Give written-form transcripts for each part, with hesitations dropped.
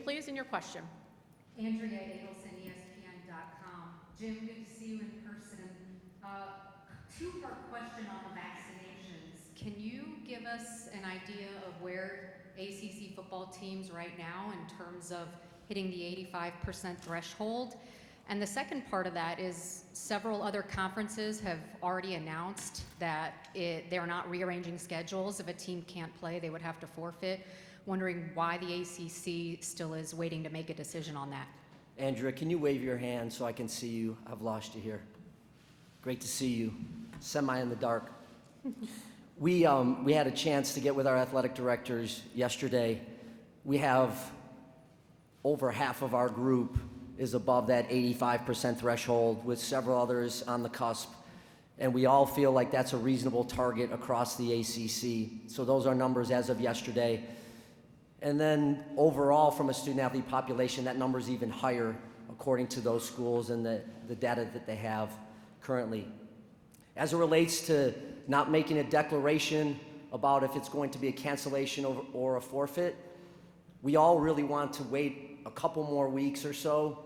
affiliation, please, and your question. Andrea Adelson, ESPN.com. Jim, good to see you in person. Two-part question on the vaccinations. Can you give us an idea of where ACC football teams right now in terms of hitting the 85% threshold? And the second part of that is several other conferences have already announced that they're not rearranging schedules. If a team can't play, they would have to forfeit. Wondering why the ACC still is waiting to make a decision on that. Andrea, can you wave your hand so I can see you? I've lost you here. Great to see you. Semi in the dark. We had a chance to get with our athletic directors yesterday. We have over half of our group is above that 85% threshold, with several others on the cusp. And we all feel like that's a reasonable target across the ACC. So those are numbers as of yesterday. And then overall, from a student-athlete population, that number is even higher according to those schools and the data that they have currently. As it relates to not making a declaration about if it's going to be a cancellation or a forfeit, we all really want to wait a couple more weeks or so.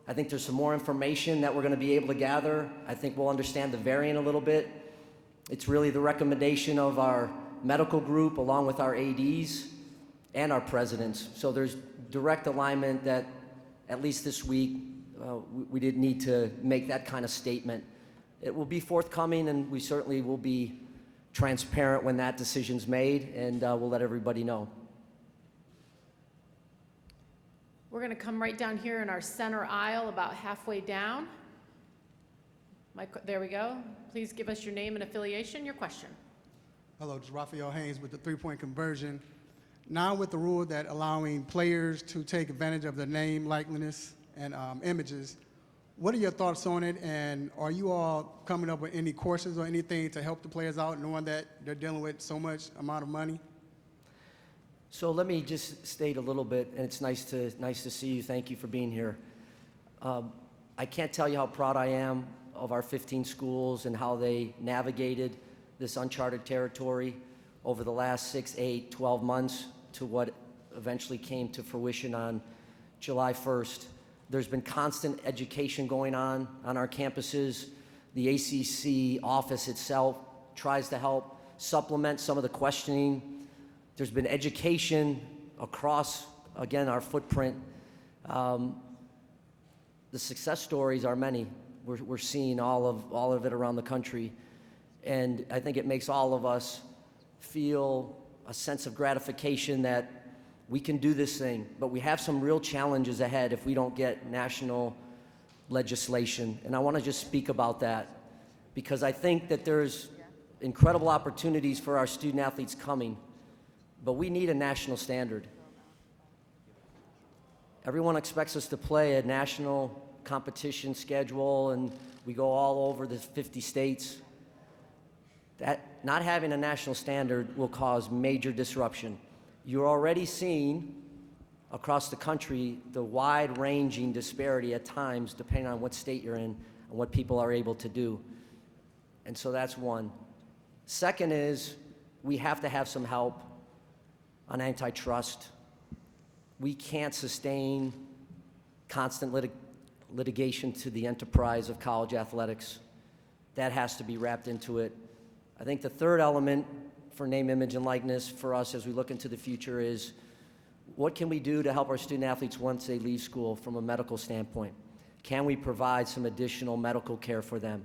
I think there's some more information that we're going to be able to gather. I think we'll understand the variant a little bit. It's really the recommendation of our medical group along with our ADs and our presidents. So there's direct alignment that at least this week we didn't need to make that kind of statement. It will be forthcoming, and we certainly will be transparent when that decision's made, and we'll let everybody know. We're going to come right down here in our center aisle, about halfway down. There we go. Please give us your name and affiliation, your question. Hello, this is Raphael Haynes with the three-point conversion. Now with the rule that allowing players to take advantage of their name, likeliness, and images, what are your thoughts on it, and are you all coming up with any courses or anything to help the players out, knowing that they're dealing with so much amount of money? So let me just state a little bit, and it's nice to see you. Thank you for being here. I can't tell you how proud I am of our 15 schools and how they navigated this uncharted territory over the last 6, 8, 12 months to what eventually came to fruition on July 1st. There's been constant education going on our campuses. The ACC office itself tries to help supplement some of the questioning. There's been education across, again, our footprint. The success stories are many. We're seeing all of it around the country. And I think it makes all of us feel a sense of gratification that we can do this thing, but we have some real challenges ahead if we don't get national legislation. And I want to just speak about that because I think that there's incredible opportunities for our student athletes coming, but we need a national standard. Everyone expects us to play a national competition schedule, and we go all over the 50 states. That not having a national standard will cause major disruption. You're already seeing across the country the wide-ranging disparity at times, depending on what state you're in and what people are able to do. And so that's one. Second is we have to have some help on antitrust. We can't sustain constant litigation to the enterprise of college athletics. That has to be wrapped into it. I think the third element for name, image, and likeness for us as we look into the future is what can we do to help our student athletes once they leave school from a medical standpoint? Can we provide some additional medical care for them?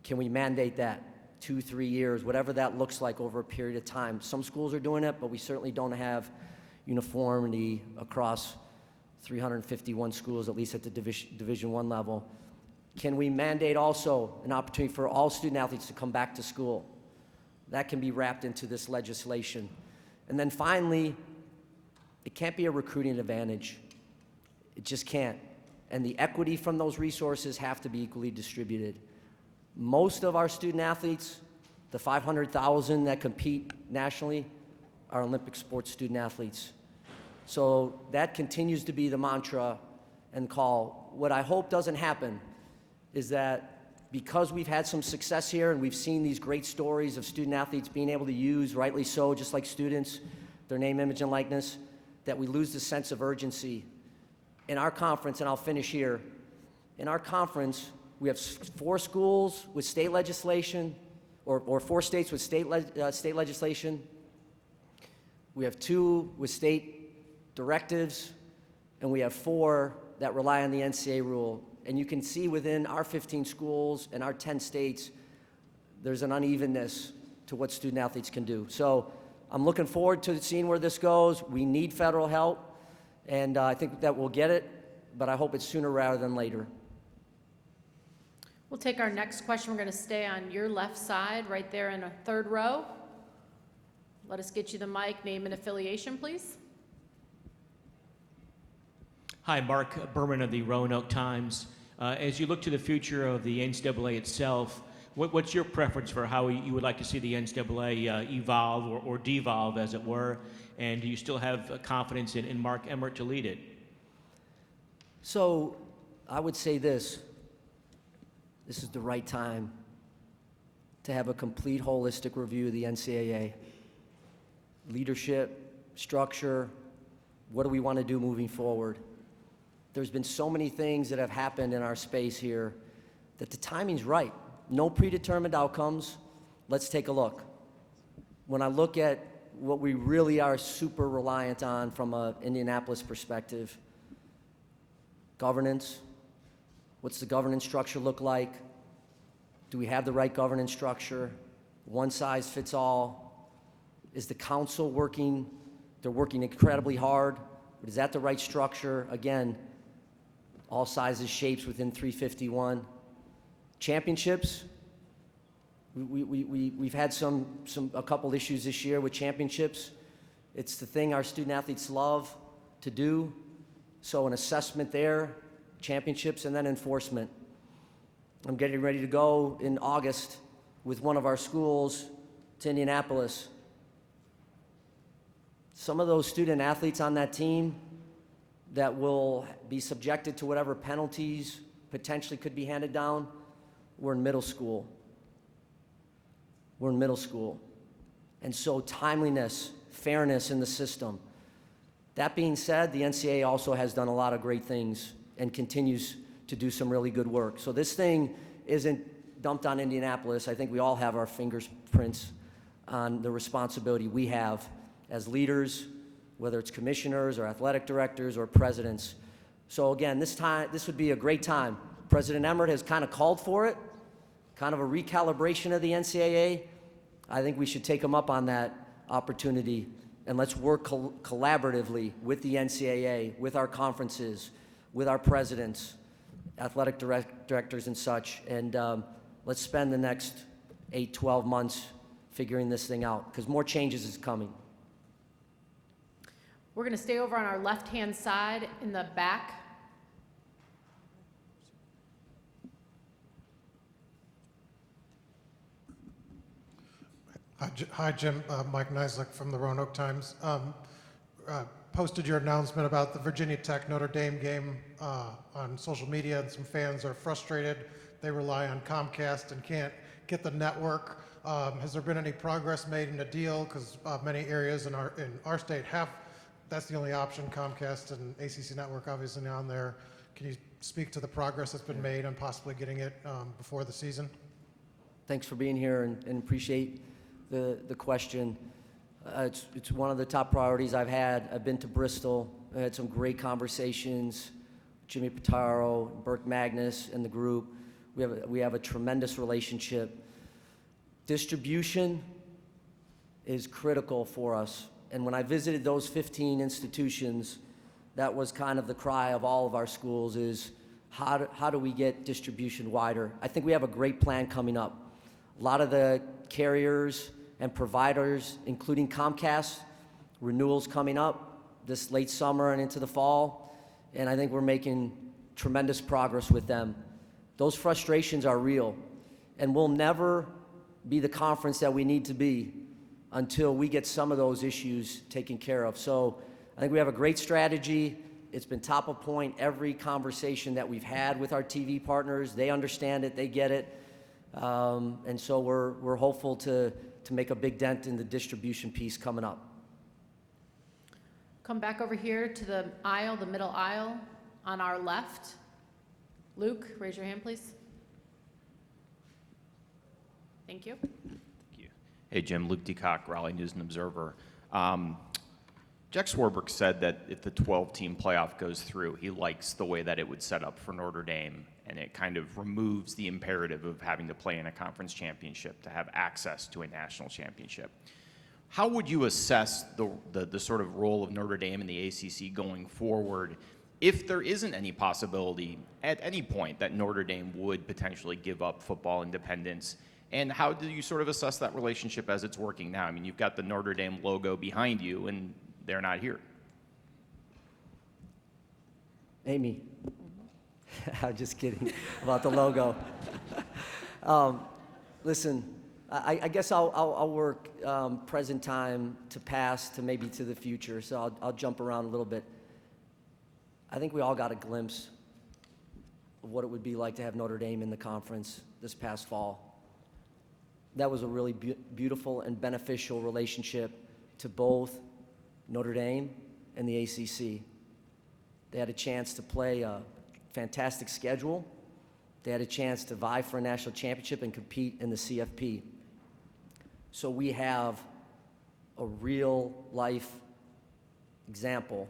Can we mandate that 2, 3 years, whatever that looks like over a period of time? Some schools are doing it, but we certainly don't have uniformity across 351 schools, at least at the Division I level. Can we mandate also an opportunity for all student athletes to come back to school? That can be wrapped into this legislation. And then finally, it can't be a recruiting advantage. It just can't. And the equity from those resources have to be equally distributed. Most of our student athletes, the 500,000 that compete nationally, are Olympic sports student athletes. So that continues to be the mantra and call. What I hope doesn't happen is that because we've had some success here and we've seen these great stories of student athletes being able to use, rightly so, just like students, their name, image, and likeness, that we lose the sense of urgency in our conference, and I'll finish here, in our conference, we have 4 schools with state legislation, or 4 states with state legislation. We have 2 with state directives, and we have 4 that rely on the NCAA rule. And you can see within our 15 schools and our 10 states, there's an unevenness to what student athletes can do. So I'm looking forward to seeing where this goes. We need federal help, and I think that we'll get it, but I hope it's sooner rather than later. We'll take our next question. We're going to stay on your left side, right there in a 3rd row. Let us get you the mic. Name and affiliation, please. Hi, Mark Berman of the Roanoke Times. As you look to the future of the NCAA itself, what's your preference for how you would like to see the NCAA evolve or devolve, as it were? And do you still have confidence in Mark Emmert to lead it? So I would say this is the right time to have a complete holistic review of the NCAA. Leadership, structure, what do we want to do moving forward? There's been so many things that have happened in our space here that the timing's right. No predetermined outcomes. Let's take a look. When I look at what we really are super reliant on from an Indianapolis perspective, governance. What's the governance structure look like? Do we have the right governance structure? One size fits all? Is the council working? They're working incredibly hard, but is that the right structure? Again, all sizes, shapes within 351. Championships, we've had a couple issues this year with championships. It's the thing our student athletes love to do. So an assessment there, championships, and then enforcement. I'm getting ready to go in August with one of our schools to Indianapolis. Some of those student athletes on that team that will be subjected to whatever penalties potentially could be handed down, we're in middle school. We're in middle school. And so timeliness, fairness in the system. That being said, the NCAA also has done a lot of great things and continues to do some really good work. So this thing isn't dumped on Indianapolis. I think we all have our fingerprints on the responsibility we have as leaders, whether it's commissioners or athletic directors or presidents. So again, this would be a great time. President Emmert has kind of called for it, kind of a recalibration of the NCAA. I think we should take him up on that opportunity, and let's work collaboratively with the NCAA, with our conferences, with our presidents, athletic directors and such, and let's spend the next 8-12 months figuring this thing out, because more changes is coming. We're going to stay over on our left-hand side in the back. Hi, Jim. Mike Nislek from the Roanoke Times. Posted your announcement about the Virginia Tech Notre Dame game on social media, and some fans are frustrated. They rely on Comcast and can't get the network. Has there been any progress made in a deal? Because many areas in our state have, that's the only option, Comcast and ACC Network obviously on there. Can you speak to the progress that's been made on possibly getting it before the season? Thanks for being here and appreciate the question. It's one of the top priorities I've had. I've been to Bristol. I had some great conversations. Jimmy Pitaro, Burke Magnus, and the group. We have a tremendous relationship. Distribution is critical for us. And when I visited those 15 institutions, that was kind of the cry of all of our schools is how do we get distribution wider? I think we have a great plan coming up. A lot of the carriers and providers, including Comcast, renewals coming up this late summer and into the fall, and I think we're making tremendous progress with them. Those frustrations are real, and we'll never be the conference that we need to be until we get some of those issues taken care of. So I think we have a great strategy. It's been top of point every conversation that we've had with our TV partners. They understand it, they get it, and so we're hopeful to make a big dent in the distribution piece coming up. Come back over here to the aisle, the middle aisle, on our left. Luke, raise your hand, please. Thank you. Thank you. Hey, Jim. Luke DeCock, Raleigh News and Observer. Jack Swarbrick said that if the 12-team playoff goes through, he likes the way that it would set up for Notre Dame, and it kind of removes the imperative of having to play in a conference championship to have access to a national championship. How would you assess the sort of role of Notre Dame in the ACC going forward if there isn't any possibility at any point that Notre Dame would potentially give up football independence? And how do you sort of assess that relationship as it's working now? I mean, you've got the Notre Dame logo behind you, and they're not here. Amy, I'm just kidding about the logo. Listen, I guess I'll work present time to past to maybe to the future, so I'll jump around a little bit. I think we all got a glimpse of what it would be like to have Notre Dame in the conference this past fall. That was a really beautiful and beneficial relationship to both Notre Dame and the ACC. They had a chance to play a fantastic schedule. They had a chance to vie for a national championship and compete in the CFP. So we have a real-life example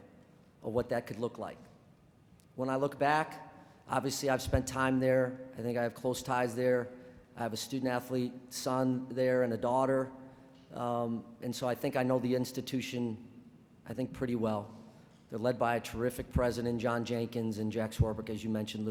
of what that could look like. When I look back, obviously I've spent time there. I think I have close ties there. I have a student-athlete son there and a daughter. And so I think I know the institution, I think, pretty well. They're led by a terrific president, John Jenkins, and Jack Swarbrick, as you mentioned, Lou.